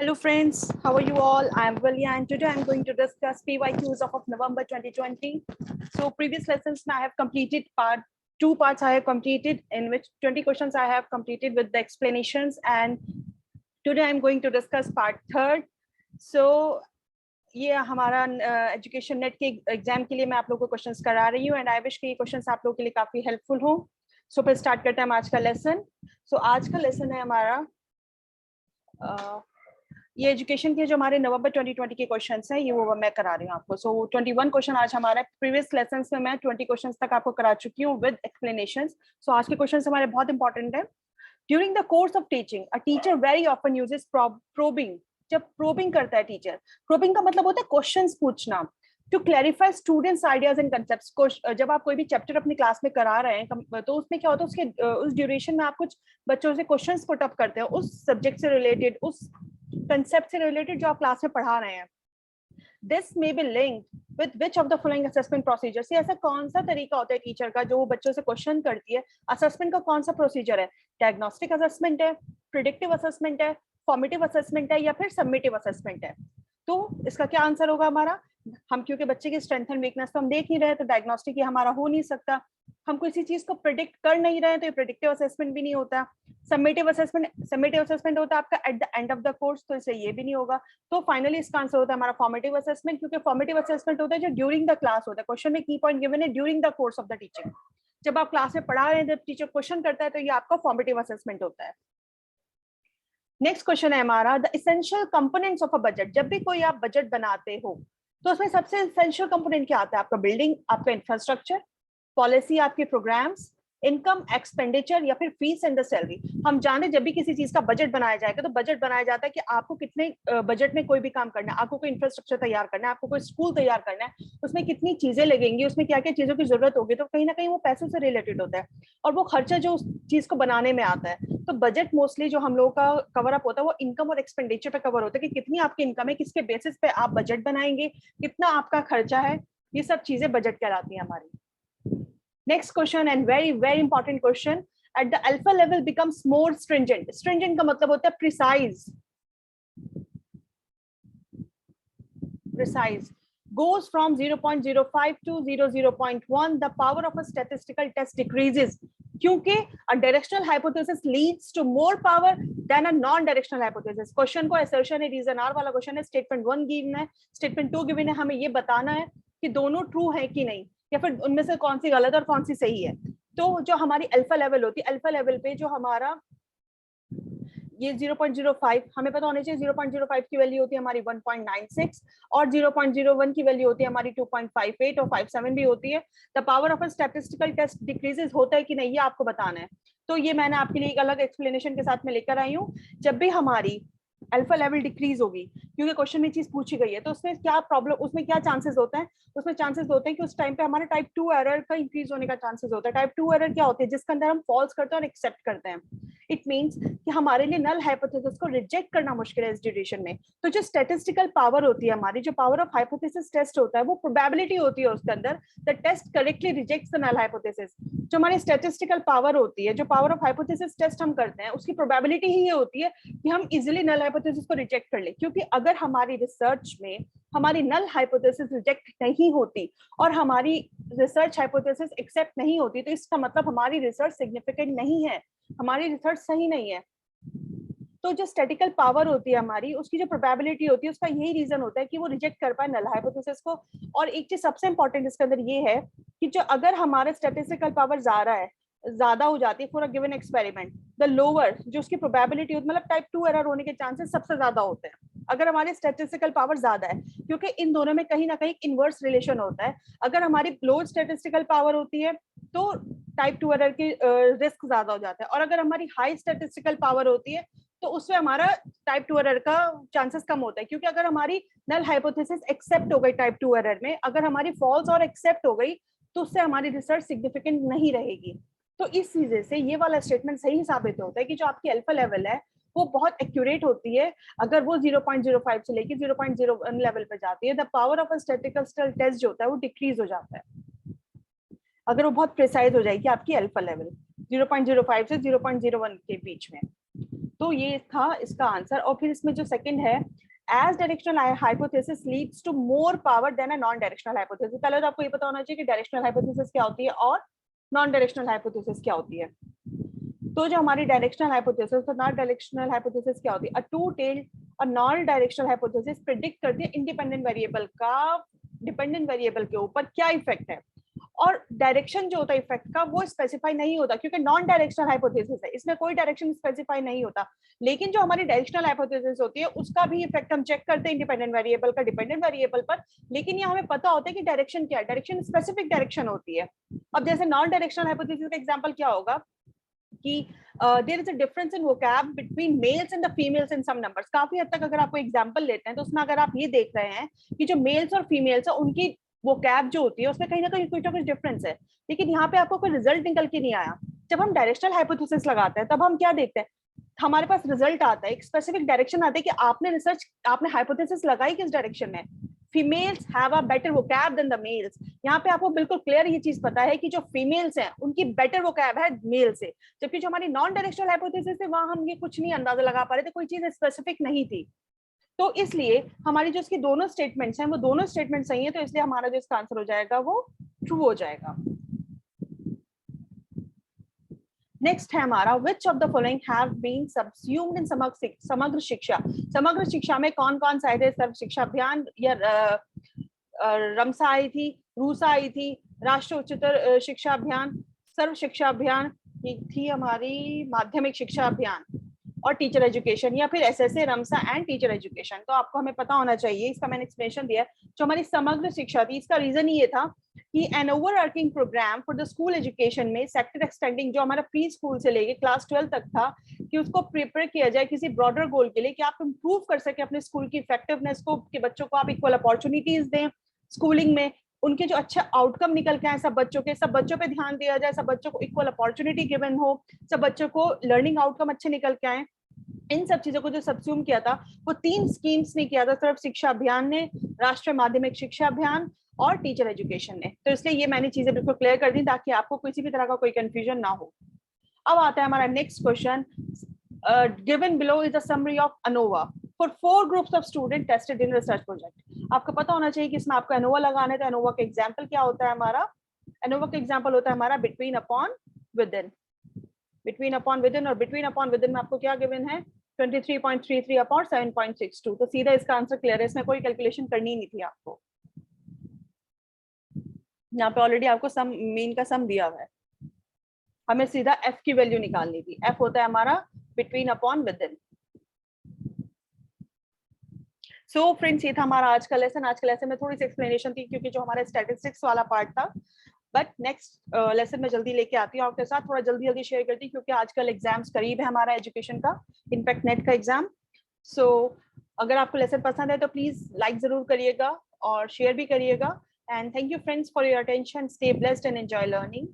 Hello friends, how are you all? I am Valia and today I am going to discuss PYQs of November 2020. So previous lessons I have completed two parts I have completed, in which 20 questions I have completed with the explanations, and today I am going to discuss part third. So ये हमारा education net के exam के लिए मैं आप लोगों को questions करा रही हूँ एंड आई विश कि ये क्वेश्चंस आप लोगों के लिए काफी हेल्पफुल हो। सो फिर स्टार्ट करते हैं हम आज का लेसन। सो आज का लेसन है हमारा ये एजुकेशन के जो हमारे नवंबर 2020 के क्वेश्चंस हैं ये वो मैं करा रही हूँ आपको। सो 21 क्वेश्चन आज हमारा, प्रीवियस लेसन्स में मैं 20 क्वेश्चंस तक आपको करा चुकी हूँ विद एक्सप्लेनेशंस। सो आज के क्वेश्चंस हमारे बहुत इंपॉर्टेंट है। During the course of teaching a teacher very often uses probing. जब प्रोबिंग करता है टीचर, प्रोबिंग का मतलब होता है क्वेश्चंस पूछना, to clarify students ideas and concepts. जब आप कोई भी चैप्टर अपनी क्लास में करा रहे हैं तो उसमें क्या होता है, उसके उस ड्यूरेशन में आप कुछ बच्चों से क्वेश्चंस पुट अप करते हैं उस सब्जेक्ट से रिलेटेड, उस कंसेप्ट से रिलेटेड जो आप क्लास में पढ़ा रहे हैं। This may be linked with which of the following assessment procedure. ऐसा कौन सा तरीका होता है टीचर का जो वो बच्चों से क्वेश्चन करती है? असेसमेंट का कौन सा प्रोसीजर है? डायग्नोस्टिक असेसमेंट है, प्रिडिक्टिव असेसमेंट है, फॉर्मेटिव असेसमेंट है या फिर सबमिटिव असेसमेंट है? तो इसका क्या आंसर होगा हमारा? हम क्योंकि बच्चे की स्ट्रेंथ एंड वीकनेस तो हम देख नहीं रहे तो डायग्नोस्टिक ये हमारा हो नहीं सकता। हम किसी चीज को प्रिडिक्ट कर नहीं रहे तो ये प्रिडिक्टिव असेसमेंट भी नहीं होता। सबमिटिव असेसमेंट होता है आपका at the end of the course, तो इसे ये भी नहीं होगा। तो फाइनली इसका आंसर होता है हमारा फॉर्मेटिव असेसमेंट, क्योंकि फॉर्मेटिव असेसमेंट होता है जो ड्यूरिंग द क्लास होता है। क्वेश्चन में की पॉइंट गिवन है during the course of the teaching. जब आप क्लास में पढ़ा रहे हैं, जब टीचर क्वेश्चन करता है तो ये आपका फॉर्मेटिव असेसमेंट होता है। नेक्स्ट क्वेश्चन है हमारा the essential components of a budget. जब भी कोई आप बजट बनाते हो तो उसमें सबसे एसेंशियल कंपोनेंट क्या आता है? आपका बिल्डिंग, आपका इंफ्रास्ट्रक्चर, पॉलिसी, आपके प्रोग्राम्स, इनकम, एक्सपेंडिचर या फिर फीस एंड द सैलरी। हम जाने जब भी किसी चीज का बजट बनाया जाएगा तो बजट बनाया जाता है कि आपको कितने बजट में कोई भी काम करना है, आपको कोई इंफ्रास्ट्रक्चर तैयार करना है, आपको कोई स्कूल तैयार करना है, उसमें कितनी चीजें लगेंगी, उसमें क्या क्या चीजों की जरूरत होगी। तो कहीं ना कहीं वो पैसों से रिलेटेड होता है और वो खर्चा जो उस चीज को बनाने में आता है। तो बजट मोस्टली जो हम लोगों का कवर अप होता है वो इनकम और एक्सपेंडिचर पे कवर होता है कि कितनी आपकी इनकम है, किसके बेसिस पे आप बजट बनाएंगे, कितना आपका खर्चा है, ये सब चीजें बजट कहलाती है हमारी। Next question and very important question. At the alpha level becomes more stringent. Stringent का मतलब होता है precise. Precise goes from 0.05 to 0.1. The power of a statistical test decreases. क्योंकि a directional hypothesis leads to more power than a non-directional hypothesis. Question को assertion है, reason R वाला question है, statement 1 given है, statement 2 given है, हमें ये बताना है कि दोनों ट्रू है कि नहीं या फिर उनमें से कौन सी गलत और कौन सी सही है। तो जो हमारी अल्फा लेवल होती है, अल्फा लेवल पे जो हमारा ये 0.05 हमें पता होना चाहिए, 0.05 की वैल्यू होती है हमारी 1.96 और 0.01 की वैल्यू होती है हमारी 2.58 और 57 भी होती है। The power of a statistical test decreases होता है कि नहीं, ये आपको बताना है। तो ये मैंने आपके लिए एक अलग एक्सप्लेनेशन के साथ में लेकर आई हूँ। जब भी हमारी अल्फा लेवल डिक्रीज होगी, क्योंकि क्वेश्चन में चीज पूछी गई है, तो उसमें क्या प्रॉब्लम, उसमें क्या चांसेस होते हैं? उसमें चांसेस होते हैं कि उस टाइम पे हमारा टाइप 2 एरर का इंक्रीज होने का चांसेस होता है। टाइप 2 एरर क्या होती है? जिसके अंदर हम फॉल्स करते हैं और एक्सेप्ट करते हैं। इट मींस कि हमारे लिए नल हाइपोथेसिस को रिजेक्ट करना मुश्किल है इस ड्यूरेशन में। तो जो स्टैटिस्टिकल पावर होती है हमारी, जो पावर ऑफ हाइपोथेसिस टेस्ट होता है, वो प्रोबेबिलिटी होती है उसके अंदर the test correctly rejects the null hypothesis. जो हमारी स्टैटिस्टिकल पावर होती है, जो पावर ऑफ हाइपोथेसिस टेस्ट हम करते हैं, उसकी प्रोबेबिलिटी ही ये होती है कि हम इजीली नल हाइपोथेसिस को रिजेक्ट कर ले। क्योंकि अगर हमारी रिसर्च में हमारी नल हाइपोथेसिस रिजेक्ट नहीं होती और हमारी रिसर्च हाइपोथेसिस एक्सेप्ट नहीं होती, तो इसका मतलब हमारी रिसर्च सिग्निफिकेंट नहीं है, हमारी रिसर्च सही नहीं है। तो जो स्टैटिकल पावर होती है हमारी, उसकी जो प्रोबेबिलिटी होती है, उसका यही रीजन होता है कि वो रिजेक्ट कर पाए नल हाइपोथेसिस को। और एक चीज सबसे इंपॉर्टेंट इसके अंदर ये है कि जो अगर हमारा स्टैटिस्टिकल पावर ज्यादा हो जाती है for a given experiment, the lower जो उसकी प्रोबेबिलिटी होती है, मतलब टाइप 2 एरर होने के चांसेस सबसे ज्यादा होते हैं अगर हमारी स्टैटिस्टिकल पावर ज्यादा है। क्योंकि इन दोनों में कहीं ना कहीं इनवर्स रिलेशन होता है। अगर हमारी लो स्टैटिस्टिकल पावर होती है तो टाइप 2 एरर की रिस्क ज्यादा हो जाता है, और अगर हमारी हाई स्टैटिस्टिकल पावर होती है तो उससे हमारा टाइप 2 एरर का चांसेस कम होता है। क्योंकि अगर हमारी नल हाइपोथेसिस एक्सेप्ट हो गई टाइप 2 एरर में, अगर हमारी फॉल्स और एक्सेप्ट हो गई, तो उससे हमारी रिसर्च सिग्निफिकेंट नहीं रहेगी। तो इस वजह से ये वाला स्टेटमेंट सही साबित होता है कि जो आपकी अल्फा लेवल है वो बहुत एक्यूरेट होती है अगर वो 0.05 से लेके 0.01 लेवल पे जाती है। The power of a statistical test जो होता है वो डिक्रीज हो जाता है अगर वो बहुत प्रिसाइज हो जाएगी आपकी अल्फा लेवल 0.05 से 0.01 के बीच में। तो ये था इसका आंसर। और फिर इसमें जो सेकंड है, as directional hypothesis leads to more power than a non directional hypothesis. पहले तो आपको ये पता होना चाहिए कि डायरेक्शनल हाइपोथेसिस क्या होती है और नॉन डायरेक्शनल हाइपोथेसिस क्या होती है। तो जो हमारी डायरेक्शनल हाइपोथेसिस और नॉन डायरेक्शनल हाइपोथेसिस क्या होती है, अ टू टेल्ड और नॉन डायरेक्शनल हाइपोथेसिस प्रिडिक्ट करती है इंडिपेंडेंट वेरिएबल का डिपेंडेंट वेरिएबल के ऊपर क्या इफेक्ट है, और डायरेक्शन जो होता है इफेक्ट का वो स्पेसिफाई नहीं होता, क्योंकि नॉन डायरेक्शनल हाइपोथेसिस है, इसमें कोई डायरेक्शन स्पेसिफाई नहीं होता। लेकिन जो हमारी डायरेक्शनल हाइपोथेसिस होती है उसका भी इफेक्ट हम चेक करते हैं इंडिपेंडेंट वेरिएबल का डिपेंडेंट वेरिएबल पर, लेकिन ये हमें पता होता है कि डायरेक्शन क्या है, डायरेक्शन स्पेसिफिक डायरेक्शन होती है। अब जैसे नॉन डायरेक्शनल हाइपोथेसिस का एग्जांपल क्या होगा कि there is a difference in vocab between males and the females in some numbers. काफी हद तक अगर आपको एग्जांपल लेते हैं तो उसमें अगर आप ये देख रहे हैं कि जो मेल्स और फीमेल्स है उनकी वोकैब जो होती है उसमें कहीं ना कहीं कुछ ना कुछ डिफरेंस है, लेकिन यहाँ पे आपको कोई रिजल्ट निकल के नहीं आया। जब हम डायरेक्शनल हाइपोथेसिस लगाते हैं तब हम क्या देखते हैं, हमारे पास रिजल्ट आता है, एक स्पेसिफिक डायरेक्शन आता है कि आपने हाइपोथेसिस लगाई किस डायरेक्शन में। Females have a better vocab than the males. यहाँ पे आपको बिल्कुल क्लियर ये चीज पता है कि जो फीमेल्स हैं उनकी बेटर वोकैब है मेल से, जबकि जो हमारी नॉन डायरेक्शनल हाइपोथेसिस है वहां हम ये कुछ नहीं अंदाजा लगा पा रहे थे, कोई चीज स्पेसिफिक नहीं थी। तो इसलिए हमारी जो इसकी दोनों स्टेटमेंट्स हैं वो दोनों स्टेटमेंट सही है, तो इसलिए हमारा जो इसका आंसर हो जाएगा वो ट्रू हो जाएगा। नेक्स्ट है हमारा, which of the following have been subsumed in Samagra Shiksha. समग्र शिक्षा में कौन कौन सा आए थे, सर्व शिक्षा अभियान या रमसा आई थी, रूसा आई थी, राष्ट्रीय उच्चतर शिक्षा अभियान, सर्व शिक्षा अभियान, थी हमारी माध्यमिक शिक्षा अभियान और टीचर एजुकेशन, या फिर एसएसए, रमसा एंड टीचर एजुकेशन। तो आपको हमें पता होना चाहिए, इसका मैंने एक्सप्लेनेशन दिया। जो हमारी समग्र शिक्षा थी इसका रीजन ये था कि an overarching programme for the school education में सेक्टर एक्सटेंडिंग जो हमारा प्री स्कूल से लेके क्लास 12 तक था, कि उसको प्रिपेयर किया जाए किसी ब्रॉडर गोल के लिए कि आप इंप्रूव कर सके अपने स्कूल की इफेक्टिवनेस को, कि बच्चों को आप इक्वल अपॉर्चुनिटीज दें स्कूलिंग में, उनके जो अच्छे आउटकम निकल के आए सब बच्चों पे ध्यान दिया जाए, सब बच्चों को इक्वल अपॉर्चुनिटी गिवन हो, सब बच्चों को लर्निंग आउटकम अच्छे निकल के आए। इन सब चीजों को जो सबस्यूम किया था वो 3 स्कीम्स ने किया था, सिर्फ शिक्षा अभियान ने, राष्ट्रीय माध्यमिक शिक्षा अभियान और टीचर एजुकेशन ने। तो इसलिए ये मैंने चीजें बिल्कुल क्लियर कर दी ताकि आपको किसी भी तरह का कोई कंफ्यूजन ना हो। अब आता है हमारा next question, given below is a summary of ANOVA for 4 groups of student tested in research project. आपको पता होना चाहिए कि इसमें आपको अनोवा लगाना है, तो अनोवा का एग्जाम्पल क्या होता है हमारा, अनोवा का एग्जाम्पल होता है हमारा between upon within. Between upon within, और बिटवीन अपॉन विदिन में आपको क्या गिवन है 23.33 अपॉन 7.62। तो सीधा इसका आंसर क्लियर है, इसमें कोई कैलकुलेशन करनी नहीं थी आपको। यहाँ पे ऑलरेडी आपको सम, मीन का सम दिया हुआ है, हमें सीधा एफ की वैल्यू निकालनी थी। एफ होता है हमारा between upon within. So friends ये था हमारा आज का लेसन। आज के लेसन में थोड़ी सी एक्सप्लेनेशन थी क्योंकि जो हमारा स्टैटिस्टिक्स वाला पार्ट था, बट नेक्स्ट लेसन में जल्दी लेके आती हूँ आपके साथ, थोड़ा जल्दी जल्दी शेयर करती हूँ क्योंकि आजकल एग्जाम्स करीब है हमारा एजुकेशन का, इनफैक्ट नेट का एग्जाम। सो अगर आपको लेसन पसंद है तो प्लीज लाइक जरूर करिएगा और शेयर भी करिएगा। And thank you friends for your attention. Stay blessed and enjoy learning.